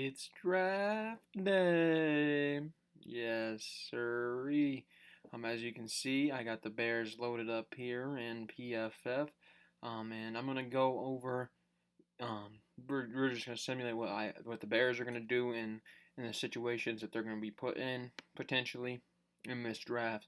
It's draft day. Yes, sirree. As you can see, I got the Bears loaded up here in PFF. And I'm gonna go over. We're just gonna simulate what the Bears are gonna do in the situations that they're gonna be put in potentially in this draft.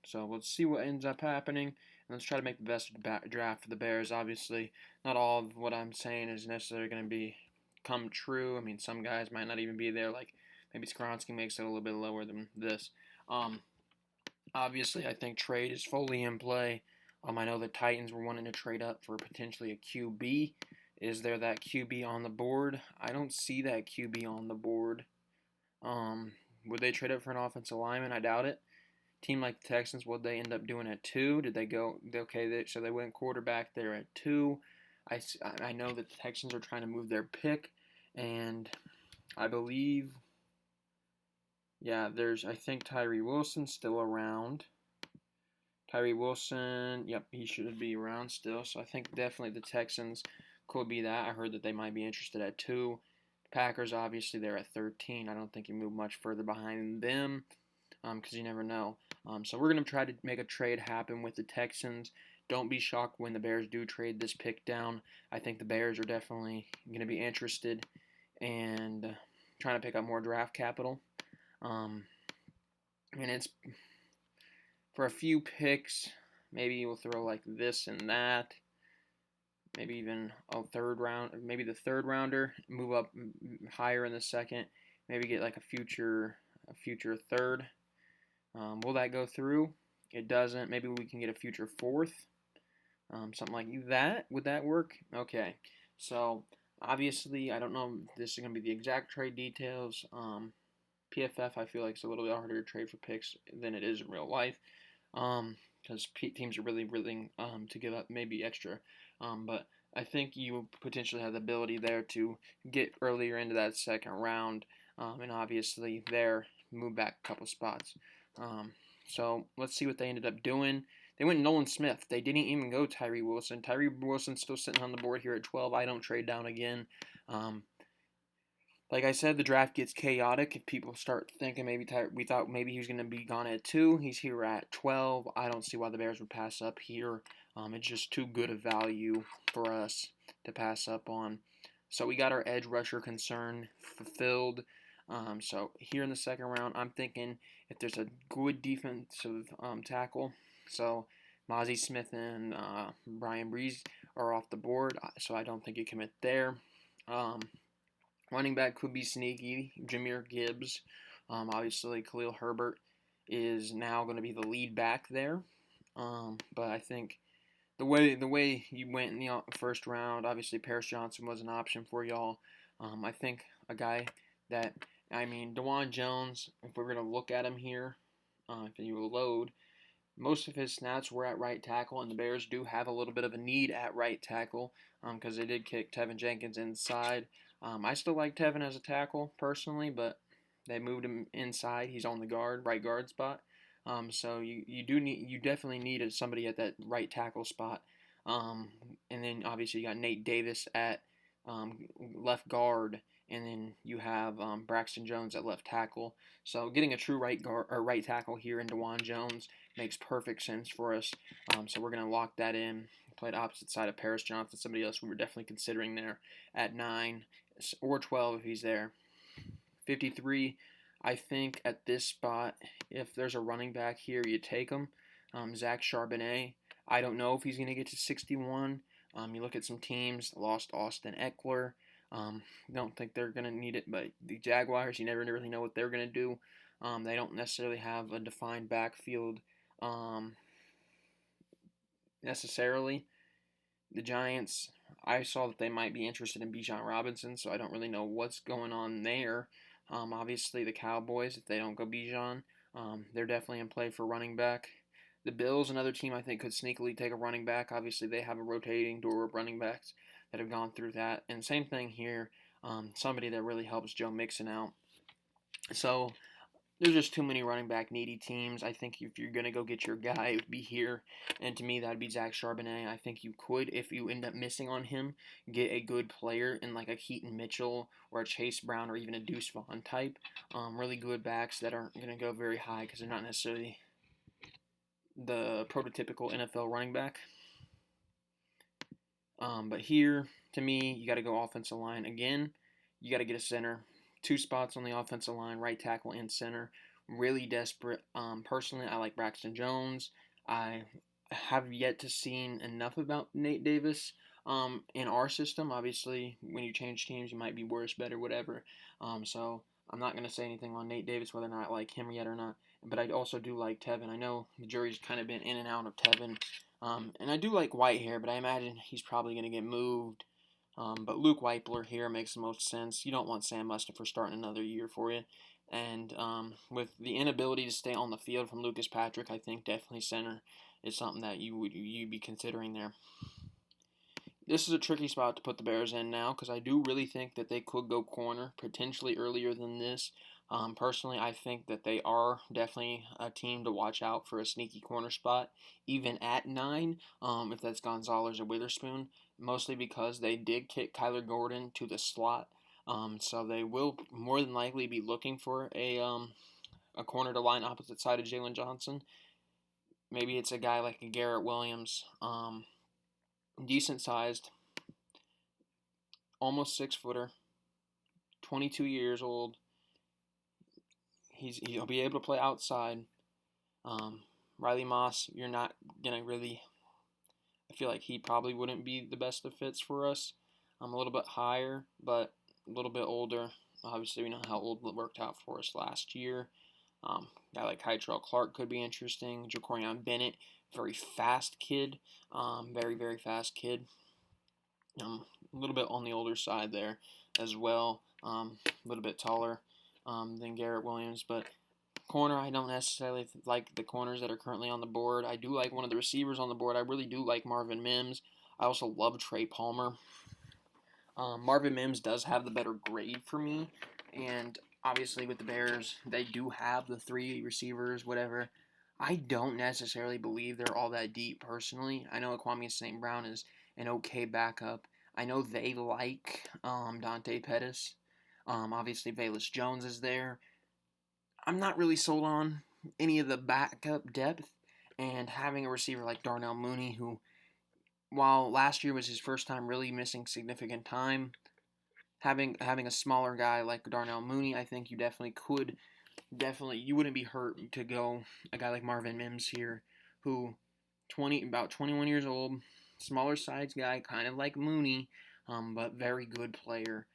So let's see what ends up happening, and let's try to make the best draft for the Bears. Obviously, not all of what I'm saying is necessarily going to be come true. I mean, some guys might not even be there. Like maybe Skoronski makes it a little bit lower than this. Um, Obviously, I think trade is fully in play. I know the Titans were wanting to trade up for potentially a QB. Is there that QB on the board? I don't see that QB on the board. Would they trade up for an offensive lineman? I doubt it. Team like the Texans, what they end up doing at 2? Did they go okay? So they went quarterback there at 2. I know that the Texans are trying to move their pick, and I believe, yeah, I think Tyree Wilson's still around. Tyree Wilson, yep, he should be around still. So I think definitely the Texans could be that. I heard that they might be interested at 2. Packers, obviously, they're at 13. I don't think you move much further behind them because you never know. So we're going to try to make a trade happen with the Texans. Don't be shocked when the Bears do trade this pick down. I think the Bears are definitely going to be interested and trying to pick up more draft capital. And it's for a few picks. Maybe we'll throw like this and that. Maybe even a third round, maybe the third rounder, move up higher in the second. Maybe get like a future third. Will that go through? It doesn't. Maybe we can get a future fourth. Something like that. Would that work? Okay. So obviously, I don't know if this is going to be the exact trade details. PFF, I feel like it's a little bit harder to trade for picks than it is in real life, because teams are really willing to give up maybe extra. But I think you potentially have the ability there to get earlier into that second round, and obviously there move back a couple spots. So let's see what they ended up doing. They went Nolan Smith. They didn't even go Tyree Wilson. Tyree Wilson's still sitting on the board here at 12. I don't trade down again. Like I said, the draft gets chaotic if people start thinking we thought maybe he was going to be gone at 2. He's here at 12. I don't see why the Bears would pass up here. It's just too good a value for us to pass up on. So we got our edge rusher concern fulfilled. So here in the second round, I'm thinking if there's a good defensive tackle, so Mozzie Smith and Brian Breeze are off the board, so I don't think you commit there. Running back could be sneaky. Jahmyr Gibbs. Obviously, Khalil Herbert is now going to be the lead back there. But I think the way you went in the first round, obviously Paris Johnson was an option for y'all. I think a guy Dawand Jones, if we're going to look at him here, if you load, most of his snaps were at right tackle, and the Bears do have a little bit of a need at right tackle because they did kick Tevin Jenkins inside. I still like Tevin as a tackle personally, but they moved him inside. He's on the right guard spot. So you definitely need somebody at that right tackle spot. And then obviously you got Nate Davis at left guard, and then you have Braxton Jones at left tackle. So getting a true right tackle here in Dawand Jones makes perfect sense for us. So we're gonna lock that in. Played opposite side of Paris Johnson, somebody else we were definitely considering there at 9 or 12 if he's there. 53. I think at this spot, if there's a running back here, you take him. Zach Charbonnet. I don't know if he's going to get to 61. You look at some teams, lost Austin Eckler. Don't think they're going to need it, but the Jaguars, you never really know what they're going to do. They don't necessarily have a defined backfield necessarily. The Giants, I saw that they might be interested in Bijan Robinson, so I don't really know what's going on there. Obviously, the Cowboys, if they don't go Bijan, they're definitely in play for running back. The Bills, another team I think could sneakily take a running back. Obviously, they have a rotating door of running backs that have gone through that. And same thing here, somebody that really helps Joe Mixon out. So there's just too many running back needy teams. I think if you're gonna go get your guy, it would be here, and to me that'd be Zach Charbonnet. I think you could, if you end up missing on him, get a good player in like a Keaton Mitchell or a Chase Brown or even a Deuce Vaughn type. Really good backs that aren't gonna go very high because they're not necessarily the prototypical NFL running back. But here, to me, you got to go offensive line again. You got to get a center. 2 spots on the offensive line, right tackle and center. Really desperate. Personally, I like Braxton Jones. I have yet to seen enough about Nate Davis in our system. Obviously, when you change teams, you might be worse, better, whatever. So I'm not going to say anything on Nate Davis, whether or not I like him yet or not. But I also do like Tevin. I know the jury's kind of been in and out of Tevin. And I do like Whitehair, but I imagine he's probably going to get moved. But Luke Weipler here makes the most sense. You don't want Sam Mustipher starting another year for you. And with the inability to stay on the field from Lucas Patrick, I think definitely center is something that you'd be considering there. This is a tricky spot to put the Bears in now because I do really think that they could go corner potentially earlier than this. Personally, I think that they are definitely a team to watch out for a sneaky corner spot, even at 9, if that's Gonzalez or Witherspoon, mostly because they did kick Kyler Gordon to the slot. So they will more than likely be looking for a corner to line opposite side of Jalen Johnson. Maybe it's a guy like a Garrett Williams, decent sized, almost 6-footer, 22 years old. He'll be able to play outside. Riley Moss, you're not gonna really. I feel like he probably wouldn't be the best of fits for us. I'm a little bit higher, but a little bit older. Obviously, we know how old it worked out for us last year. Guy like Kytrell Clark could be interesting. Jacorian Bennett, very fast kid. Very, very fast kid. A little bit on the older side there as well. A little bit taller than Garrett Williams. But corner, I don't necessarily like the corners that are currently on the board. I do like one of the receivers on the board. I really do like Marvin Mims. I also love Trey Palmer. Marvin Mims does have the better grade for me. And obviously with the Bears, they do have the 3 receivers, whatever. I don't necessarily believe they're all that deep personally. I know Kwame St. Brown is an okay backup. I know they like Dante Pettis. Obviously, Velus Jones is there. I'm not really sold on any of the backup depth, and having a receiver like Darnell Mooney, who, while last year was his first time really missing significant time, having a smaller guy like Darnell Mooney, I think you wouldn't be hurt to go a guy like Marvin Mims here, who about 21 years old, smaller size guy, kind of like Mooney, but very good player.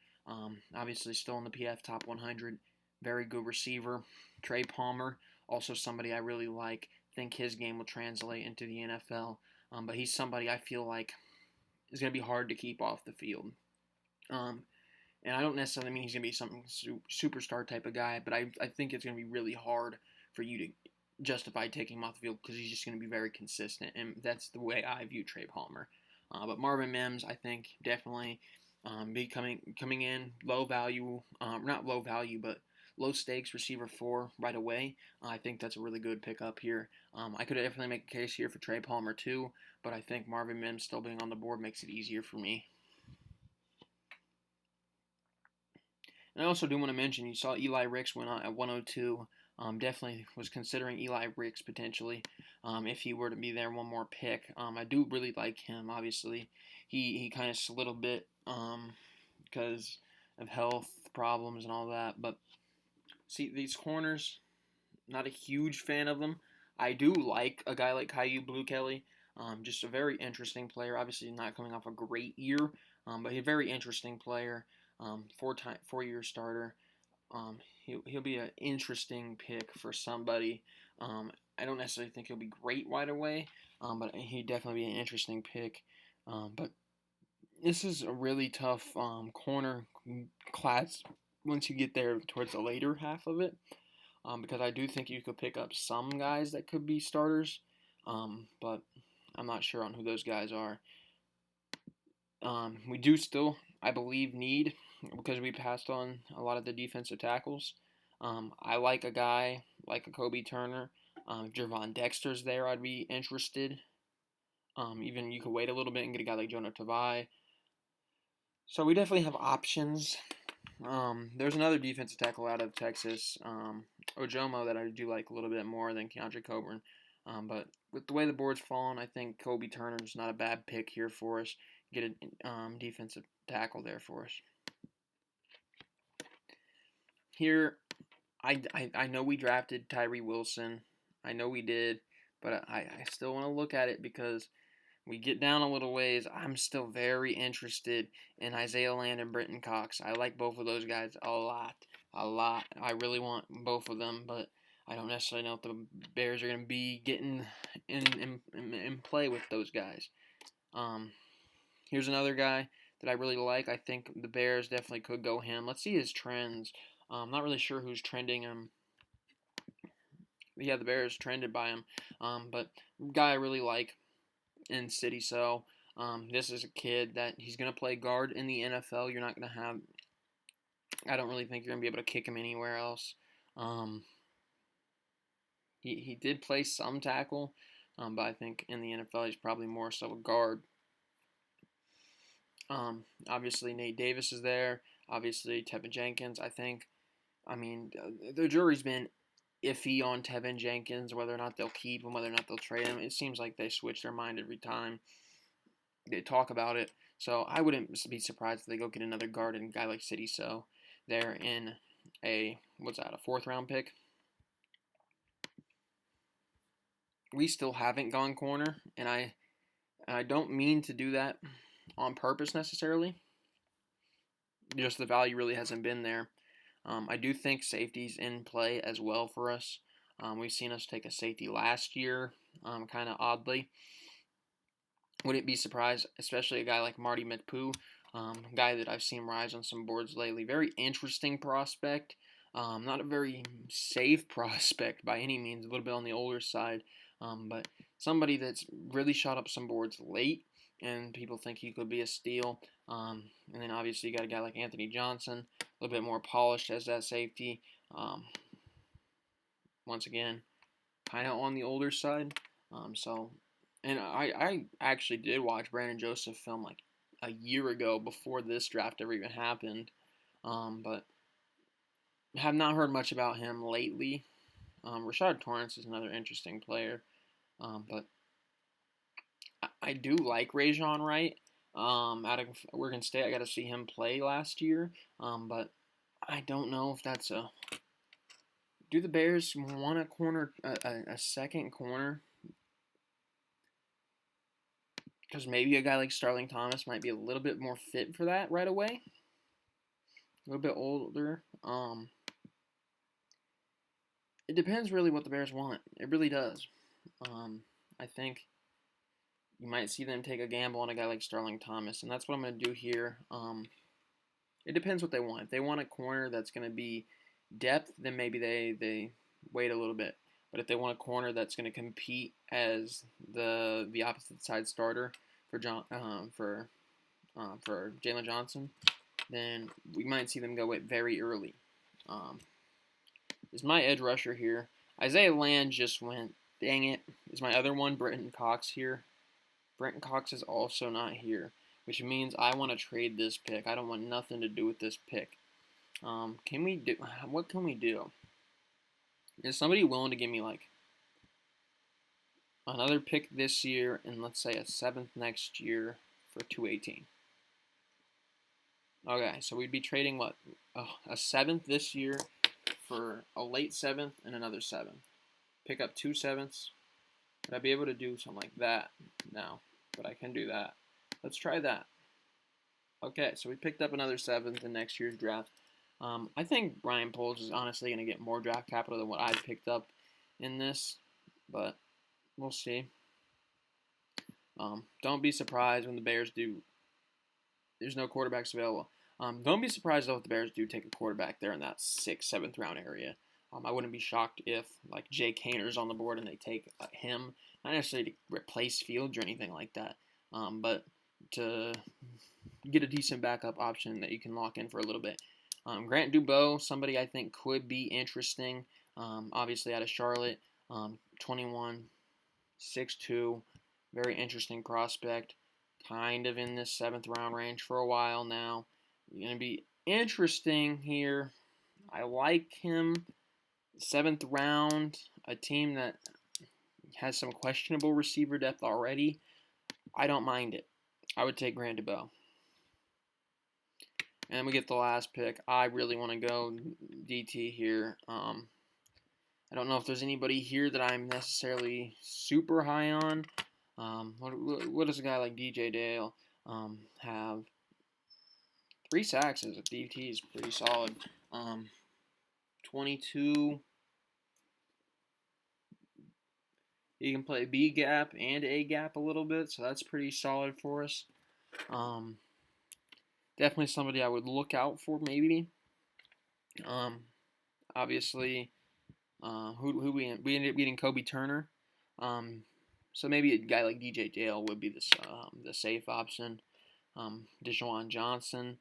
Obviously still in the PF top 100, very good receiver. Trey Palmer, also somebody I really like. Think his game will translate into the NFL, but he's somebody I feel like is going to be hard to keep off the field. And I don't necessarily mean he's going to be some superstar type of guy, but I think it's going to be really hard for you to justify taking him off the field because he's just going to be very consistent, and that's the way I view Trey Palmer. But Marvin Mims, I think, definitely be coming in low value, not low value, but low stakes receiver 4 right away. I think that's a really good pickup here. I could definitely make a case here for Trey Palmer too, but I think Marvin Mims still being on the board makes it easier for me. And I also do want to mention, you saw Eli Ricks went on at 102. Definitely was considering Eli Ricks potentially if he were to be there one more pick. I do really like him. Obviously, he kind of slid a bit because of health problems and all that. But see, these corners, not a huge fan of them. I do like a guy like Caillou Blue Kelly. Just a very interesting player. Obviously, not coming off a great year, but he's a very interesting player. 4-year starter. He'll be an interesting pick for somebody. I don't necessarily think he'll be great right away, but he'd definitely be an interesting pick. But this is a really tough corner class once you get there towards the later half of it, because I do think you could pick up some guys that could be starters, but I'm not sure on who those guys are. We do still, I believe, need, because we passed on a lot of the defensive tackles, I like a guy like a Kobe Turner. If Gervon Dexter's there, I'd be interested. Even you could wait a little bit and get a guy like Jonah Tavai. So we definitely have options. There's another defensive tackle out of Texas, Ojomo, that I do like a little bit more than Keondre Coburn. But with the way the board's fallen, I think Kobe Turner's not a bad pick here for us. Get a defensive tackle there for us. Here, I know we drafted Tyree Wilson. I know we did, but I still want to look at it because we get down a little ways. I'm still very interested in Isaiah Land and Brenton Cox. I like both of those guys a lot. A lot. I really want both of them, but I don't necessarily know if the Bears are going to be getting in play with those guys. Here's another guy that I really like. I think the Bears definitely could go him. Let's see his trends. I'm not really sure who's trending him. Yeah, the Bears trended by him. But guy I really like in City So. This is a kid that he's going to play guard in the NFL. You're not going to have. I don't really think you're going to be able to kick him anywhere else. He did play some tackle, but I think in the NFL he's probably more so a guard. Obviously Nate Davis is there. Obviously Tevin Jenkins. The jury's been iffy on Tevin Jenkins, whether or not they'll keep him, whether or not they'll trade him. It seems like they switch their mind every time they talk about it. So I wouldn't be surprised if they go get another guard and a guy like City So there in a 4th round pick. We still haven't gone corner, and I don't mean to do that on purpose necessarily. Just the value really hasn't been there. I do think safety's in play as well for us. We've seen us take a safety last year, kind of oddly. Wouldn't be surprised, especially a guy like Marty McPoo, guy that I've seen rise on some boards lately. Very interesting prospect. Not a very safe prospect by any means, a little bit on the older side, but somebody that's really shot up some boards late, and people think he could be a steal. And then obviously you got a guy like Anthony Johnson, a little bit more polished as that safety. Once again, kind of on the older side. And I actually did watch Brandon Joseph film like a year ago before this draft ever even happened, but have not heard much about him lately. Rashad Torrance is another interesting player, but I do like Rajon Wright out of Oregon State. I got to see him play last year, but I don't know if that's a. Do the Bears want a second corner? Because maybe a guy like Starling Thomas might be a little bit more fit for that right away. A little bit older. It depends really what the Bears want. It really does. I think you might see them take a gamble on a guy like Starling Thomas, and that's what I'm going to do here. It depends what they want. If they want a corner that's going to be depth, then maybe they wait a little bit. But if they want a corner that's going to compete as the opposite side starter for Jalen Johnson, then we might see them go it very early. Is my edge rusher here? Isaiah Land just went. Dang it. Is my other one Brenton Cox here? Brenton Cox is also not here, which means I want to trade this pick. I don't want nothing to do with this pick. What can we do? Is somebody willing to give me like another pick this year and let's say a 7th next year for 218? Okay, so we'd be trading what? A 7th this year for a late 7th and another 7th. Pick up 2 7ths. Would I be able to do something like that? No, but I can do that. Let's try that. Okay, so we picked up another 7th in next year's draft. I think Ryan Poles is honestly going to get more draft capital than what I picked up in this, but we'll see. Don't be surprised when the Bears do. There's no quarterbacks available. Don't be surprised though if the Bears do take a quarterback there in that 6th, 7th round area. I wouldn't be shocked if like Jake Hayner's on the board and they take him, not necessarily to replace Fields or anything like that, but to get a decent backup option that you can lock in for a little bit. Grant Dubois, somebody I think could be interesting. Obviously out of Charlotte, 21, 6'2", very interesting prospect. Kind of in this 7th round range for a while now. Going to be interesting here. I like him. 7th round, a team that has some questionable receiver depth already. I don't mind it. I would take Grant Dubois. And we get the last pick. I really want to go DT here. I don't know if there's anybody here that I'm necessarily super high on. What does a guy like DJ Dale have? 3 sacks as a DT is pretty solid. 22. He can play B gap and A gap a little bit, so that's pretty solid for us. Definitely somebody I would look out for, maybe. Obviously, who we ended up getting Kobe Turner. So maybe a guy like DJ Dale would be the safe option. Deshaun Johnson,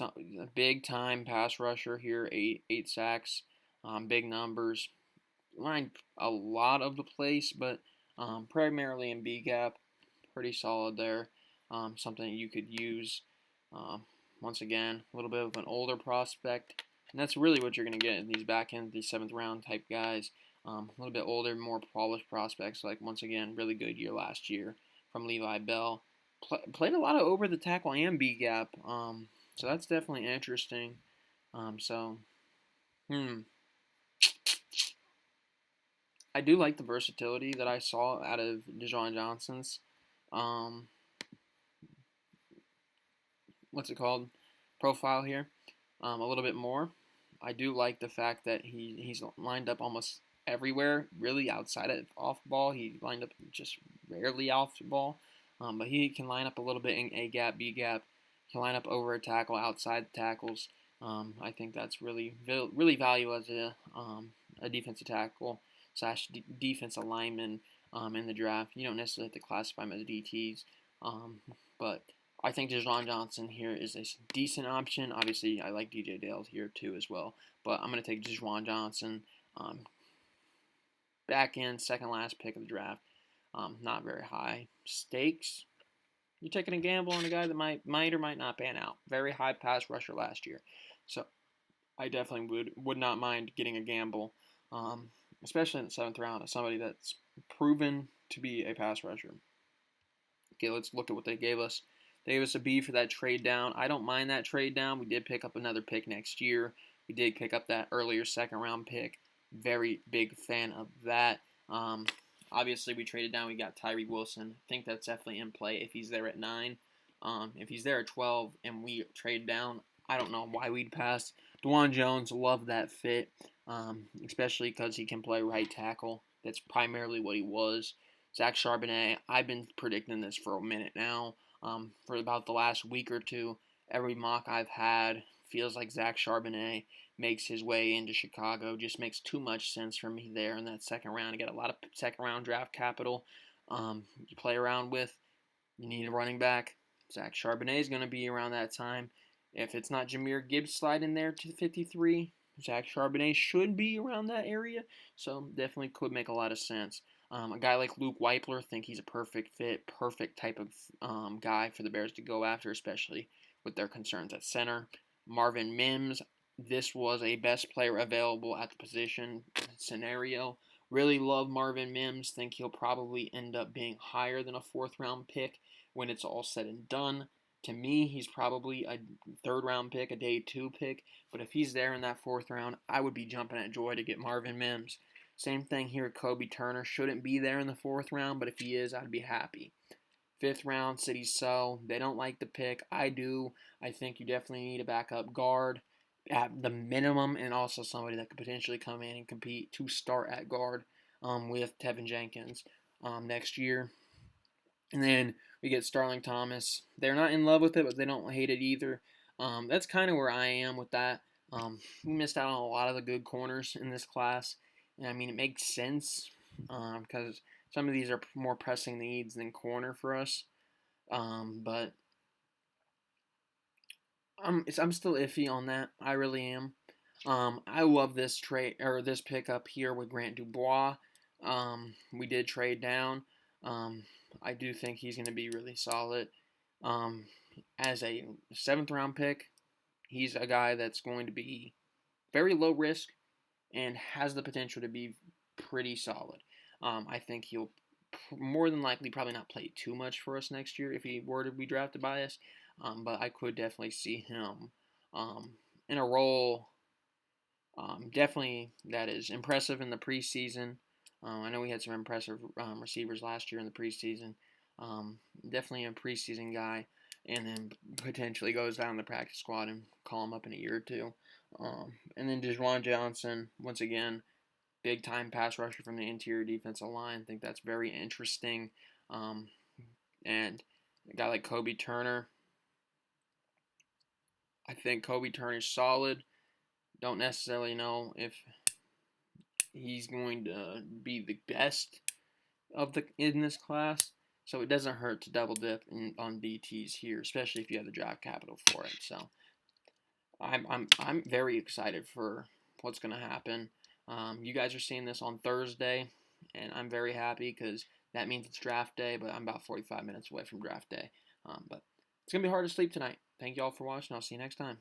a big time pass rusher here, eight sacks, big numbers. Lined a lot of the place, but primarily in B gap, pretty solid there. Something you could use. Once again, a little bit of an older prospect, and that's really what you're going to get in these back end, these 7th round type guys. A little bit older, more polished prospects. Like once again, really good year last year from Levi Bell. Played a lot of over the tackle and B gap. So that's definitely interesting. I do like the versatility that I saw out of Deshaun Johnson's. Profile here. A little bit more. I do like the fact that he's lined up almost everywhere, really outside of off ball. He lined up just rarely off the ball, but he can line up a little bit in A gap, B gap. He can line up over a tackle, outside tackles. I think that's really valuable as a defensive tackle / defensive lineman in the draft. You don't necessarily have to classify them as DTs, but I think Deshaun Johnson here is a decent option. Obviously, I like DJ Dale here too as well, but I'm going to take Deshaun Johnson back in, second last pick of the draft. Not very high stakes. You're taking a gamble on a guy that might or might not pan out. Very high pass rusher last year, so I definitely would not mind getting a gamble, especially in the 7th round, of somebody that's proven to be a pass rusher. Okay, let's look at what they gave us. They gave us a B for that trade down. I don't mind that trade down. We did pick up another pick next year. We did pick up that earlier 2nd round pick. Very big fan of that. Obviously, we traded down. We got Tyree Wilson. I think that's definitely in play if he's there at 9. If he's there at 12 and we trade down, I don't know why we'd pass. Dwan Jones, love that fit, especially because he can play right tackle. That's primarily what he was. Zach Charbonnet, I've been predicting this for a minute now. For about the last week or two, every mock I've had feels like Zach Charbonnet makes his way into Chicago. Just makes too much sense for me there in that 2nd round. You get a lot of 2nd round draft capital you play around with. You need a running back. Zach Charbonnet is going to be around that time. If it's not Jahmyr Gibbs sliding there to 53, Zach Charbonnet should be around that area. So definitely could make a lot of sense. A guy like Luke Weipler, think he's a perfect fit, perfect type of guy for the Bears to go after, especially with their concerns at center. Marvin Mims, this was a best player available at the position scenario. Really love Marvin Mims. Think he'll probably end up being higher than a 4th round pick when it's all said and done. To me, he's probably a 3rd round pick, a day 2 pick. But if he's there in that 4th round, I would be jumping at joy to get Marvin Mims. Same thing here, Kobe Turner shouldn't be there in the 4th round, but if he is, I'd be happy. 5th round, City So, they don't like the pick. I do. I think you definitely need a backup guard at the minimum, and also somebody that could potentially come in and compete to start at guard with Tevin Jenkins next year. And then we get Starling Thomas. They're not in love with it, but they don't hate it either. That's kind of where I am with that. We missed out on a lot of the good corners in this class. And I mean, it makes sense because some of these are more pressing needs than corner for us. But I'm still iffy on that. I really am. I love this trade or this pickup here with Grant Dubois. We did trade down. Um, I do think he's going to be really solid. Um, as a seventh round pick, he's a guy that's going to be very low risk and has the potential to be pretty solid. I think he'll more than likely probably not play too much for us next year if he were to be drafted by us. But I could definitely see him in a role definitely that is impressive in the preseason. I know we had some impressive receivers last year in the preseason. Definitely a preseason guy, and then potentially goes down the practice squad and call him up in a year or two. And then Dejuan Johnson, once again, big time pass rusher from the interior defensive line. I think that's very interesting. Um, and a guy like Kobe Turner, I think Kobe Turner's solid. Don't necessarily know if he's going to be the best of the in this class. So it doesn't hurt to double dip on DTs here, especially if you have the draft capital for it. So I'm very excited for what's going to happen. You guys are seeing this on Thursday, and I'm very happy because that means it's draft day. But I'm about 45 minutes away from draft day. But it's gonna be hard to sleep tonight. Thank you all for watching. I'll see you next time.